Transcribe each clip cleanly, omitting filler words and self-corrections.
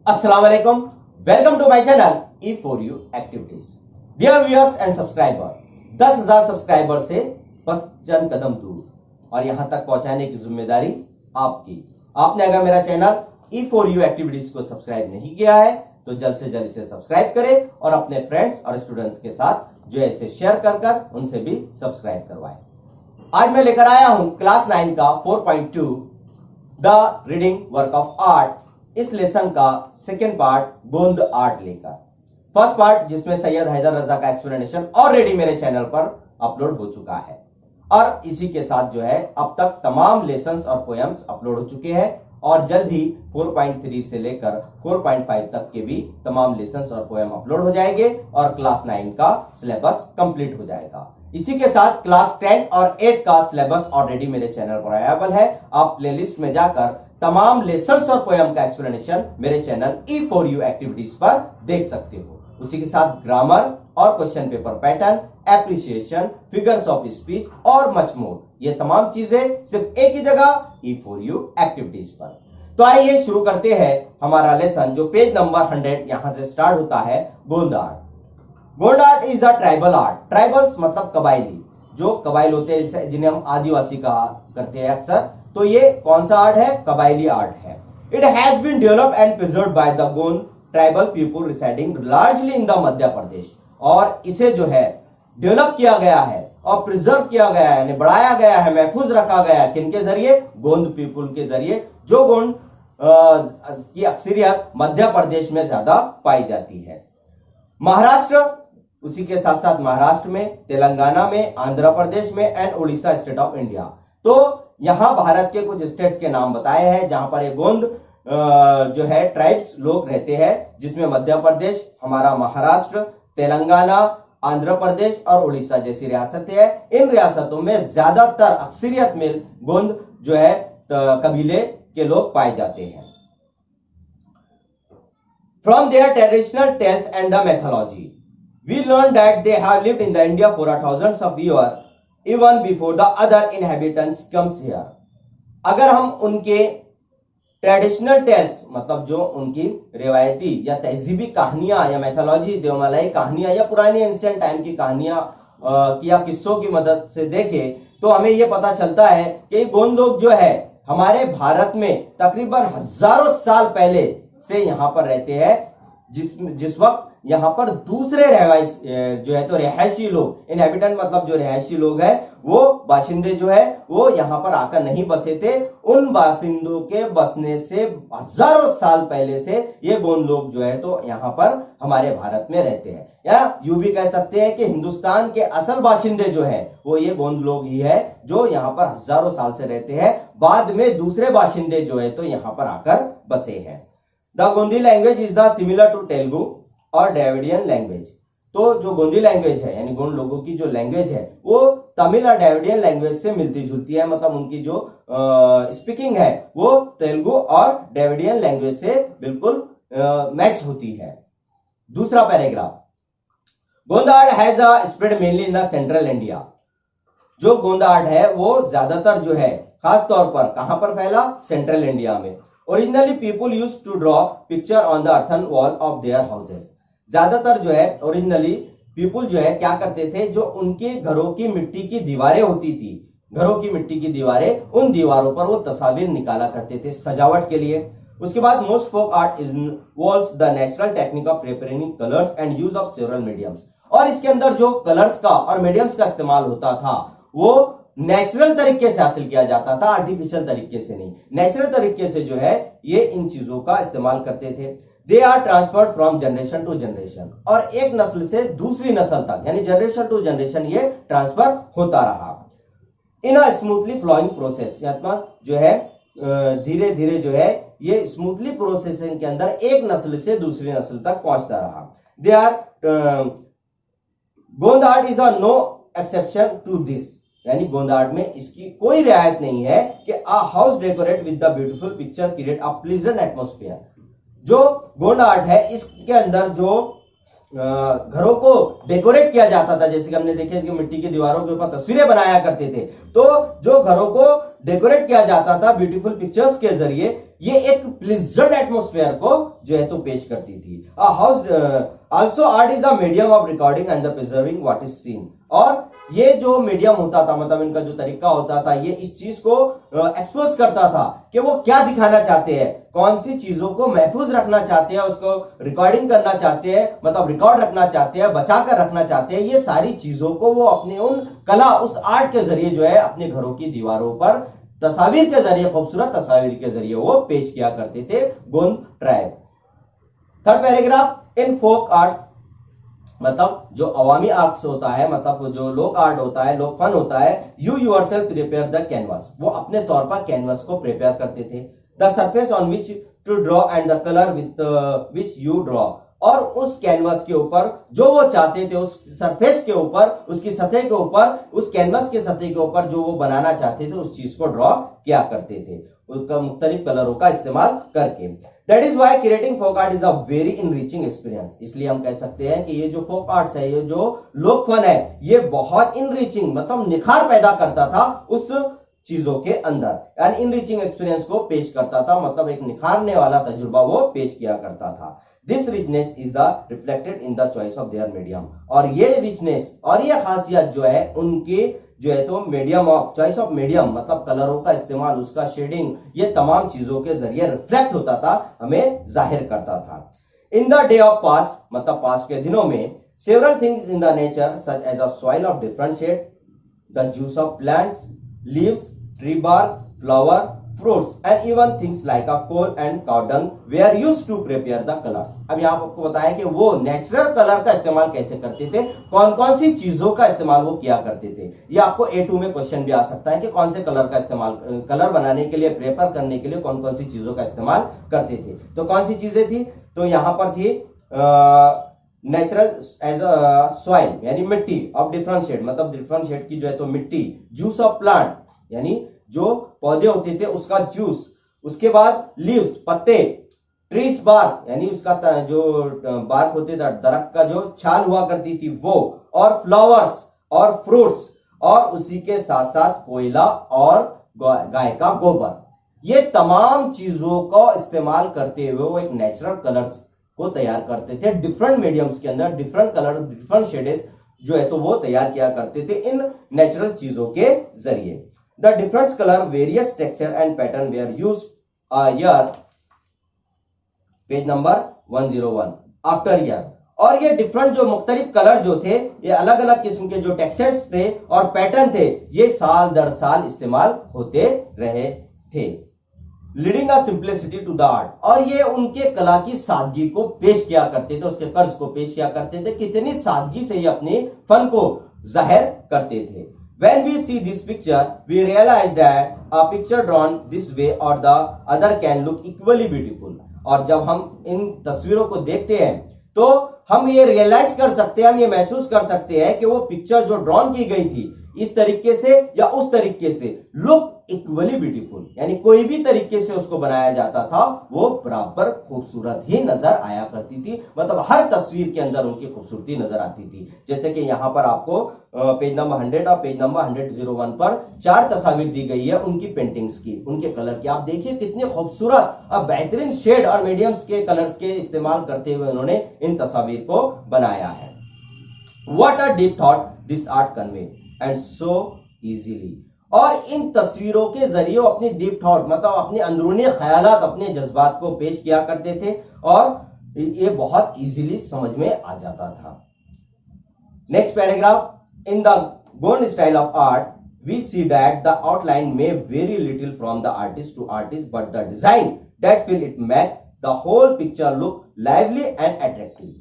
अस्सलाम वालेकुम, welcome to my channel E4U activities. Dear viewers and subscriber, 10,000 subscriber से बस चंद कदम दूर और यहां तक पहुंचाने की जिम्मेदारी आपकी। आपने अगर मेरा चैनल E4U एक्टिविटीज को सब्सक्राइब नहीं किया है तो जल्द से जल्द इसे सब्सक्राइब करें और अपने फ्रेंड्स और स्टूडेंट्स के साथ जो है इसे शेयर कर उनसे भी सब्सक्राइब करवाएं। आज मैं लेकर आया हूं क्लास 9 का 4.2 the reading work of art. इस लेसन का सेकेंड पार्ट गोंद आर्ट लेकर। फर्स्ट पार्ट जिसमें सैयद हैदर रजा का एक्सप्लेनेशन ऑलरेडी मेरे चैनल पर अपलोड हो चुका है और इसी के साथ जो है अब तक तमाम लेसन्स और पोएम्स अपलोड हो चुके हैं और जल्द ही 4.3 से लेकर 4.5 तक के भी तमाम लेसन्स और पोएम अपलोड हो जाएंगे और क्लास 9 का सिलेबस कंप्लीट हो जाएगा। इसी के साथ क्लास 10 और 8 का सिलेबस ऑलरेडी मेरे चैनल पर अवेलेबल है। आप प्लेलिस्ट में जाकर तमाम लेसन्स और पोएम का एक्सप्लेनेशन मेरे चैनल E4U एक्टिविटीज पर देख सकते हो। उसी के साथ ग्रामर और question paper pattern, appreciation, figures of speech और मच मोर, ये तमाम चीजें सिर्फ एक ही जगह E4U एक्टिविटीज पर। तो आइए शुरू करते हैं हमारा लेसन जो पेज नंबर 100 यहां से स्टार्ट होता है। गोंद आर्ट। गोंद art is a tribal art. Tribals मतलब कबायली, जो कबाइल होते हैं जिन्हें हम आदिवासी कहा करते हैं अक्सर। तो ये कौन सा आर्ट है? कबायली आर्ट है। It has been developed and preserved by the Gond tribal people residing largely in the Madhya Pradesh. और इसे जो है डेवलप किया गया है और प्रिजर्व किया गया है, यानी बढ़ाया गया है, महफूज रखा गया है। किनके जरिए? गोंद पीपल के जरिए, जो गोंड की अक्सरियत मध्य प्रदेश में ज्यादा पाई जाती है। महाराष्ट्र, उसी के साथ साथ महाराष्ट्र में, तेलंगाना में, आंध्र प्रदेश में and Orissa state of India. तो यहां भारत के कुछ स्टेट्स के नाम बताए हैं जहां पर ये गोंद जो है ट्राइब्स लोग रहते हैं, जिसमें मध्य प्रदेश, हमारा महाराष्ट्र, तेलंगाना, आंध्र प्रदेश और उड़ीसा जैसी रियासतें हैं। इन रियासतों में ज्यादातर अक्सरियत में गोंद जो है कबीले के लोग पाए जाते हैं। From their traditional tales and the mythology we learn that they have lived in the India for thousands of years even before the other inhabitants comes here। अगर हम उनके ट्रेडिशनल टेल्स मतलब जो उनकी रिवायती या तहजीबी कहानियां या मैथोलॉजी, देवमलाई कहानियां या पुरानी एंशिएंट टाइम की कहानियां या किस्सों की मदद से देखें तो हमें यह पता चलता है कि गोंद लोग जो है हमारे भारत में तकरीबन हजारों साल पहले से यहां पर रहते हैं, जिस वक्त यहां पर दूसरे जो है तो रिहायशी लोग, इनहैबिटेंट मतलब जो रिहायशी लोग हैं, वो बाशिंदे जो है वो यहां पर आकर नहीं बसे थे। उन बाशिंदों के बसने से हजारों साल पहले से ये गोंद लोग जो है तो यहां पर हमारे भारत में रहते हैं। या यूं भी कह सकते हैं कि हिंदुस्तान के असल बाशिंदे जो है वो ये गोंद लोग ही है जो यहां पर हजारों साल से रहते हैं। बाद में दूसरे बाशिंदे जो है तो यहां पर आकर बसे हैं। The Gondi language is the similar to Telugu और द्रविडियन लैंग्वेज। तो जो गोंदी लैंग्वेज है यानी गोंड लोगों की जो लैंग्वेज है वो तमिल और द्रविडियन लैंग्वेज से मिलती जुलती है, मतलब उनकी जो स्पीकिंग है वो तेलुगु और द्रविडियन लैंग्वेज से बिल्कुल मैच होती है। दूसरा पैराग्राफ, गोंद art has spread mainly in the central India. जो गोंद आर्ट है वो ज्यादातर जो है खास तौर पर कहां पर फैला? सेंट्रल इंडिया में। Originally people used to draw picture on the earthen wall of their houses. ज्यादातर जो है ओरिजिनली पीपुल जो है क्या करते थे, जो उनके घरों की मिट्टी की दीवारें होती थी, घरों की मिट्टी की दीवारें, उन दीवारों पर वो तस्वीर निकाला करते थे सजावट के लिए। उसके बाद most folk art involves the natural technique of preparing colours and use of several mediums. और इसके अंदर जो कलर्स का और मीडियम्स का इस्तेमाल होता था वो नेचुरल तरीके से हासिल किया जाता था, आर्टिफिशियल तरीके से नहीं। नेचुरल तरीके से जो है ये इन चीजों का इस्तेमाल करते थे। They are transferred from generation to generation, और एक नस्ल से दूसरी नस्ल तक यानी जनरेशन टू जनरेशन ये ट्रांसफर होता रहा। In a smoothly flowing process, जो है धीरे धीरे जो है ये स्मूथली प्रोसेसिंग के अंदर एक नस्ल से दूसरी नस्ल तक पहुंचता रहा। They are Gond art is a no exception to this, यानी गोंद आर्ट में इसकी कोई रियायत नहीं है कि a house decorate with the beautiful picture create a pleasant atmosphere. जो गोंड आर्ट है इसके अंदर जो घरों को डेकोरेट किया जाता था, जैसे कि हमने देखे कि मिट्टी की दीवारों के ऊपर तस्वीरें बनाया करते थे, तो जो घरों को डेकोरेट किया जाता था ब्यूटीफुल पिक्चर्स के जरिए, ये एक प्लीजेंट एटमोस्फेयर को जो है तो पेश करती थी। House also art is a medium of recording and the preserving what is seen. और ये जो मीडियम होता था, मतलब इनका जो तरीका होता था, ये इस चीज को एक्सपोज करता था कि वो क्या दिखाना चाहते हैं, कौन सी चीजों को महफूज रखना चाहते हैं, उसको रिकॉर्डिंग करना चाहते हैं, मतलब रिकॉर्ड रखना चाहते हैं, बचा कर रखना चाहते हैं। ये सारी चीजों को वो अपने उन कला, उस आर्ट के जरिए जो है अपने घरों की दीवारों पर तस्वीर के जरिए, खूबसूरत तस्वीर के जरिए वो पेश किया करते थे गोंड ट्राइब। थर्ड पैराग्राफ, इन फोक आर्ट्स, मतलब जो अवामी आर्ट्स होता है, मतलब जो लोक आर्ट होता है, लोक फन होता है, you yourself prepare the canvas, वो अपने तौर पर कैनवास को प्रिपेयर करते थे। The surface on which to draw and the colour with which you draw, और उस कैनवास के ऊपर जो वो चाहते थे, उस सरफेस के ऊपर, उसकी सतह के ऊपर, उस कैनवास की सतह के ऊपर जो वो बनाना चाहते थे, उस चीज को ड्रॉ किया करते थे, उसका मुख्तलिफ कलरों का इस्तेमाल करके। That is why creating folk art is a very enriching experience. इसलिए हम कह सकते हैं कि ये जो फोक आर्ट्स है, ये जो लोक फन है, ये बहुत इनरिचिंग, मतलब निखार पैदा करता था उस चीजों के अंदर। एन इनरिचिंग एक्सपीरियंस को पेश करता था, मतलब एक निखारने वाला तजुर्बा वो पेश किया करता था। This richness is the reflected in the choice of their medium, और ये रिचनेस और ये खासियत जो है उनके जो है तो medium of choice of medium, मतलब कलरों का इस्तेमाल, उसका शेडिंग, ये तमाम चीजों के जरिए रिफ्लेक्ट होता था, हमें जाहिर करता था। In the day of past, मतलब पास्ट के दिनों में, several things in the nature such as a soil of different shade, the juice of plants, leaves, tree bark, flower, fruits and even things like a coal and cow dung were used to prepare the colors। अब यहाँ आपको बताया कि वो natural colour का इस्तेमाल कैसे करते थे, कौन कौन सी चीजों का इस्तेमाल वो किया करते थे। ये आपको A2 में क्वेश्चन भी आ सकता है कि कौन से कलर का इस्तेमाल, कलर बनाने के लिए, प्रेपर करने के लिए कौन कौन सी चीजों का इस्तेमाल करते थे। तो कौन सी चीजें थी, तो यहाँ पर थी नेचुरल एज सॉइल, यानी मिट्टी ऑफ डिफरेंट शेड, मतलब डिफरेंट शेड की जो है तो मिट्टी, जूस ऑफ प्लांट, यानी जो पौधे होते थे उसका जूस, उसके बाद लीव्स, पत्ते, ट्रीज बार्क, यानी उसका जो बार्क होते थे, दरख्त का जो छाल हुआ करती थी वो, और फ्लावर्स और फ्रूट्स, और उसी के साथ साथ कोयला और गाय का गोबर। ये तमाम चीजों का इस्तेमाल करते हुए वो एक नेचुरल कलर्स को तैयार करते थे डिफरेंट मीडियम्स के अंदर, डिफरेंट कलर, डिफरेंट शेड्स जो है तो वो तैयार किया करते थे इन नेचुरल चीजों के जरिए। The different color, various texture and pattern were used year, page number 101 after year. और ये डिफरेंट जो मुख्तलिफ कलर जो थे, ये अलग अलग किस्म के जो टेक्सचर्स थे और पैटर्न थे, ये साल दर साल इस्तेमाल होते रहे थे। Leading a simplicity to the art, और ये उनके कला की सादगी को पेश किया करते थे, उसके कर्ज को पेश किया करते थे, कितनी सादगी से ये अपने फन को जाहिर करते थे। When we see this picture, we realize that a picture drawn this way or the other can look equally beautiful। और जब हम इन तस्वीरों को देखते हैं तो हम ये रियलाइज कर सकते हैं, हम ये महसूस कर सकते हैं कि वो पिक्चर जो ड्रॉन की गई थी इस तरीके से या उस तरीके से, लुक इक्वली ब्यूटीफुल, यानी कोई भी तरीके से उसको बनाया जाता था वो बराबर खूबसूरत ही नजर आया करती थी, मतलब हर तस्वीर के अंदर उनकी खूबसूरती नजर आती थी। जैसे कि यहाँ पर आपको पेज नंबर 100 और पेज नंबर 101 पर 4 तस्वीर दी गई है उनकी पेंटिंग्स की, उनके कलर की। आप देखिए कितने खूबसूरत और बेहतरीन शेड और मीडियम्स के कलर्स के इस्तेमाल करते हुए उन्होंने इन तस्वीर को बनाया है। What a deep thought this art convey and so easily. और इन तस्वीरों के जरिए अपनी डीप थॉट, मतलब अपने अंदरूनी ख्यालात, अपने जज्बात को पेश किया करते थे और ये बहुत इजीली समझ में आ जाता था। Next paragraph, in the Gond style of art, we see that the outline may vary little from the artist to artist, but the design that fill it make the whole picture look lively and attractive।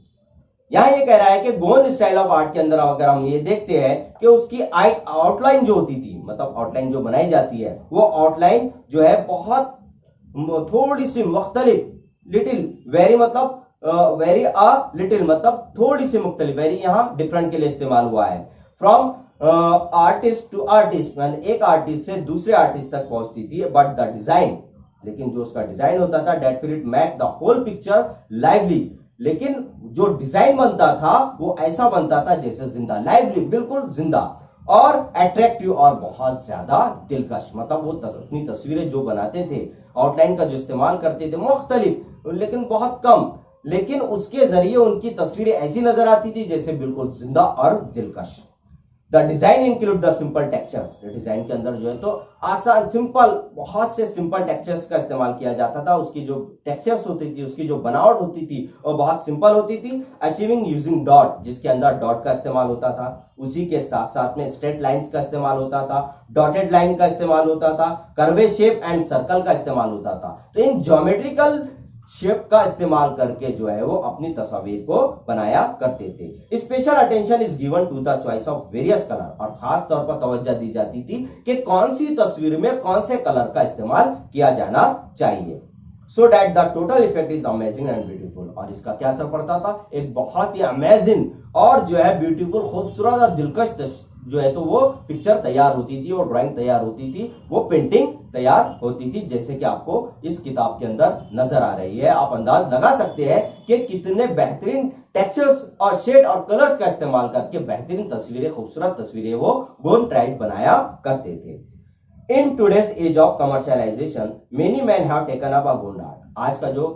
यहाँ ये कह रहा है कि Gond style of art के अंदर अगर हम ये देखते हैं कि उसकी आउटलाइन जो होती थी, मतलब आउटलाइन जो बनाई जाती है, वो आउटलाइन जो है बहुत थोड़ी सी मुख्तलिफ, लिटिल, वेरी, मतलब वेरी अ लिटिल, मतलब थोड़ी सी मुख्तलिफ, वेरी यहाँ डिफरेंट के लिए इस्तेमाल हुआ है। फ्रॉम आर्टिस्ट टू आर्टिस्ट, एक आर्टिस्ट से दूसरे आर्टिस्ट तक पहुंचती थी, बट द डिजाइन, लेकिन जो उसका डिजाइन होता था, that will it make the whole picture lively, लेकिन जो डिजाइन बनता था वो ऐसा बनता था जैसे जिंदा, लाइवली, बिल्कुल जिंदा। और अट्रैक्टिव और बहुत ज्यादा दिलकश। मतलब वो अपनी तस्वीरें जो बनाते थे, आउटलाइन का जो इस्तेमाल करते थे मुख्तलिफ लेकिन बहुत कम, लेकिन उसके जरिए उनकी तस्वीरें ऐसी नजर आती थी जैसे बिल्कुल जिंदा और दिलकश। The design include the simple textures. Design के अंदर जो है तो आसान सिंपल बहुत से सिंपल टेक्सचर्स का इस्तेमाल किया जाता था। उसकी जो टेक्सचर्स होती थी, उसकी जो बनावट होती थी वो बहुत सिंपल होती थी। अचीविंग यूजिंग डॉट, जिसके अंदर डॉट का इस्तेमाल होता था। उसी के साथ साथ में स्ट्रेट लाइंस का इस्तेमाल होता था, डॉटेड लाइन का इस्तेमाल होता था, कर्वे शेप एंड सर्कल का इस्तेमाल होता था। तो इन ज्योमेट्रिकल शेप का इस्तेमाल करके जो है वो अपनी तस्वीर को बनाया करते थे। Special attention is given to the choice of various colour, और खास तौर पर तवज्जो दी जाती थी कि कौन सी तस्वीर में कौन से कलर का इस्तेमाल किया जाना चाहिए, so that the total effect is amazing and beautiful. और इसका क्या असर पड़ता था, एक बहुत ही अमेजिंग और जो है ब्यूटीफुल, खूबसूरत और दिलकश जो है तो वो पिक्चर तैयार होती थी, और ड्राइंग तैयार होती थी, वो पेंटिंग तैयार होती थी, जैसे कि आपको इस किताब के अंदर नजर आ रही है। आप अंदाज लगा सकते हैं कि कितने बेहतरीन टेक्सचर्स और शेड और कलर्स का इस्तेमाल करके बेहतरीन तस्वीरें, खूबसूरत तस्वीरें वो गोंड ट्राइब बनाया करते थे। In today's age of commercialization many man have taken up a Gond art. आज का जो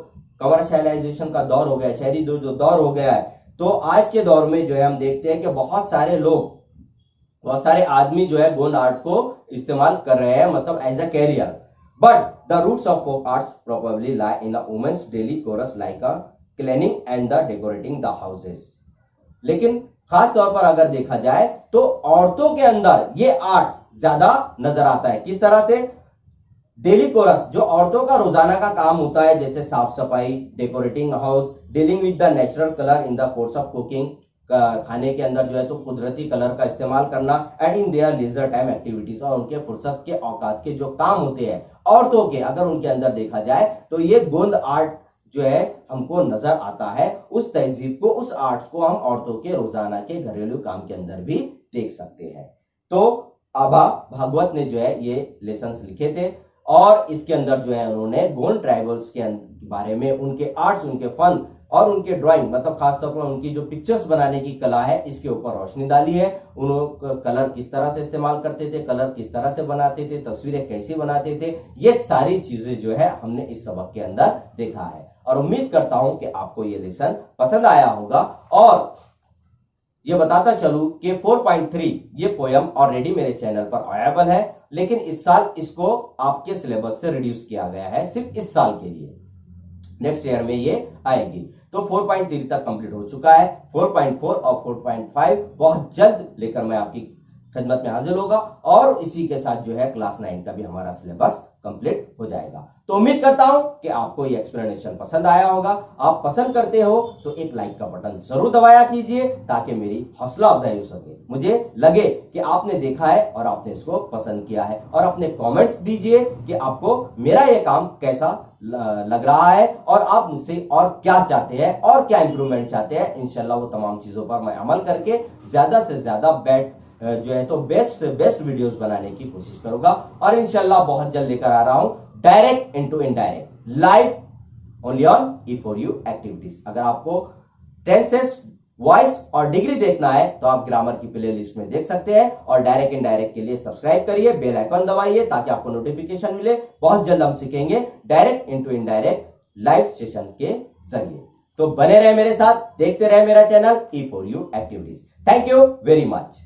कमर्शियलाइजेशन का दौर हो गया, शहरी जो दौर हो गया है, तो आज के दौर में जो है हम देखते हैं कि बहुत सारे लोग, बहुत सारे आदमी जो है गोंड आर्ट को इस्तेमाल कर रहे हैं, मतलब as a career. But the roots of folk arts probably lie in women's daily chores like a cleaning and the decorating the houses. लेकिन खास तौर पर अगर देखा जाए तो औरतों के अंदर ये आर्ट्स ज्यादा नजर आता है। किस तरह से, डेली कोरस जो औरतों का रोजाना का काम होता है, जैसे साफ सफाई, decorating house, dealing with the natural colour in the course of cooking, खाने के अंदर जो है तो कुदरती कलर का इस्तेमाल करना, and in their leisure time activities, और उनके फुर्सत के औकात के जो काम होते हैं औरतों के, अगर उनके अंदर देखा जाए तो ये गोंद आर्ट जो है हमको नजर आता है। उस तहजीब को, उस आर्ट्स को हम औरतों के रोजाना के घरेलू काम के अंदर भी देख सकते हैं। तो आभा भागवत ने जो है ये लेसन्स लिखे थे, और इसके अंदर जो है उन्होंने गोंड ट्राइबल्स के बारे में, उनके आर्ट्स, उनके फन और उनके ड्राइंग, मतलब खासतौर पर उनकी जो पिक्चर्स बनाने की कला है, इसके ऊपर रोशनी डाली है। उन्होंने कलर किस तरह से इस्तेमाल करते थे, कलर किस तरह से बनाते थे, तस्वीरें कैसी बनाते थे, ये सारी चीजें जो है हमने इस सबक के अंदर देखा है। और उम्मीद करता हूं कि आपको ये लेसन पसंद आया होगा। और ये बताता चलूं कि 4.3 ये पोयम ऑलरेडी मेरे चैनल पर अवेलेबल है, लेकिन इस साल इसको आपके सिलेबस से रिड्यूस किया गया है, सिर्फ इस साल के लिए। नेक्स्ट ईयर में ये आएगी। तो 4.3 तक कंप्लीट हो चुका है। 4.4 और 4.5 बहुत जल्द लेकर मैं आपकी खिदमत में हाजिर होगा, और इसी के साथ जो है क्लास 9 का भी हमारा सिलेबस कंप्लीट हो जाएगा। तो उम्मीद करता हूं कि आपको ये एक्सप्लेनेशन पसंद आया होगा। आप पसंद करते हो तो एक लाइक का बटन जरूर दबाया कीजिए, ताकि मेरी हौसला अफजाई हो सके, मुझे लगे कि आपने देखा है और आपने इसको पसंद किया है। और अपने कमेंट्स दीजिए कि आपको मेरा ये काम कैसा लग रहा है, और आप मुझसे और क्या चाहते हैं, और क्या इंप्रूवमेंट चाहते हैं। इंशाल्लाह वो तमाम चीजों पर मैं अमल करके ज्यादा से ज्यादा जो है तो बेस्ट से बेस्ट वीडियोस बनाने की कोशिश करूंगा। और इंशाल्लाह बहुत जल्द लेकर आ रहा हूं direct into indirect live only on E4U activities. अगर आपको टेंसेस, वॉइस और डिग्री देखना है तो आप ग्रामर की प्लेलिस्ट में देख सकते हैं, और डायरेक्ट इनडायरेक्ट के लिए सब्सक्राइब करिए, बेल आइकन दबाइए ताकि आपको नोटिफिकेशन मिले। बहुत जल्द हम सीखेंगे direct into indirect live session के जरिए। तो बने रहे मेरे साथ, देखते रहे मेरा channel E4U activities. Thank you very much.